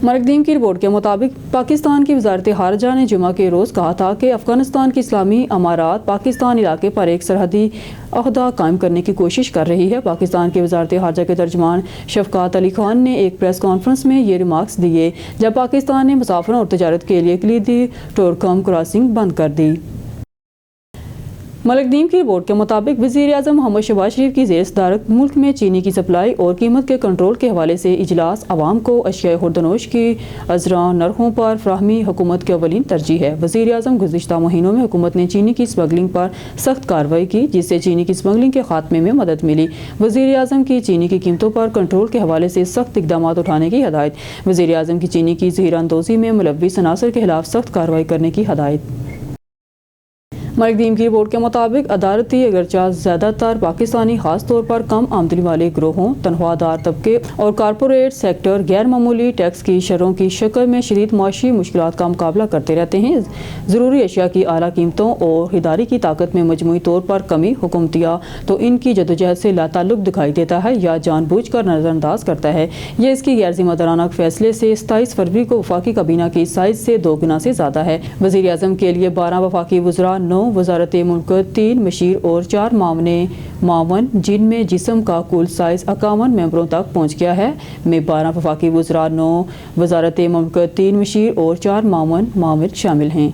मरकदीम की रिपोर्ट के मुताबिक पाकिस्तान की वजारत खारजा ने जुमा के रोज़ कहा था कि अफगानिस्तान की इस्लामी अमारात पाकिस्तान इलाके पर एक सरहदी अहदा कायम करने की कोशिश कर रही है। पाकिस्तान की वजारत खारजा के तर्जमान शफकात अली खान ने एक प्रेस कॉन्फ्रेंस में ये रिमार्क्स दिए जब पाकिस्तान ने मुसाफिरों और तजारत के लिए कलीदी टोरकम क्रॉसिंग बंद कर दी। मरकदीम की रिपोर्ट के मुताबिक वज़ीर-ए-आज़म मोहम्मद शहबाज शरीफ की ज़ेर सदारत मुल्क में चीनी की सप्लाई और कीमत के कंट्रोल के हवाले से इजलास आवाम को अशिया खुर्दनोश की अज़रा नरखों पर फ्राहमी हुकूमत की अवलीन तरजीह है। वज़ीर-ए-आज़म गुज़िश्ता महीनों में हुकूमत ने चीनी की स्मगलिंग पर सख्त कार्रवाई की जिससे चीनी की स्मगलिंग के खात्मे में मदद मिली। वज़ीर-ए-आज़म की चीनी की कीमतों पर कंट्रोल के हवाले से सख्त इक़दाम उठाने की हदायत। वज़ीर-ए-आज़म की चीनी की ज़हीरानंदोज़ी में मुलव्विस अनासर के खिलाफ सख्त कार्रवाई करने की हदायत। मरकदीम की रिपोर्ट के मुताबिक अदालती अगरचा ज़्यादातर पाकिस्तानी खास तौर पर कम आमदनी वाले ग्रोहों, तनख्वाहदार तबके और कारपोरेट सेक्टर गैर मामूली टैक्स की शरों की शक्ल में शदीद मुआशी मुश्किलात का मुकाबला करते रहते हैं। ज़रूरी अशिया की आला कीमतों और खरीदारी की ताकत में मजमूई तौर पर कमी हुकूमतिया तो इनकी जदोजहद से लाताल्लुक दिखाई देता है या जानबूझकर नज़रअंदाज करता है। यह इसकी गैर जिम्मेदाराना फैसले से 27 फरवरी को वफाकी काबीना की साइज से 2 गुना से ज़्यादा है। वज़ीर-ए-आज़म के लिए 12 वफाकी वज़रा, 9 वजारत मुल्क, 3 मशीर और 4 मावन जिनमें जिस्म का कुल साइज 51 मेंबरों तक पहुँच गया है में 12 वफाकी वज़रा, 9 वजारत मुल्क, 3 मशीर और 4 मावन शामिल हैं।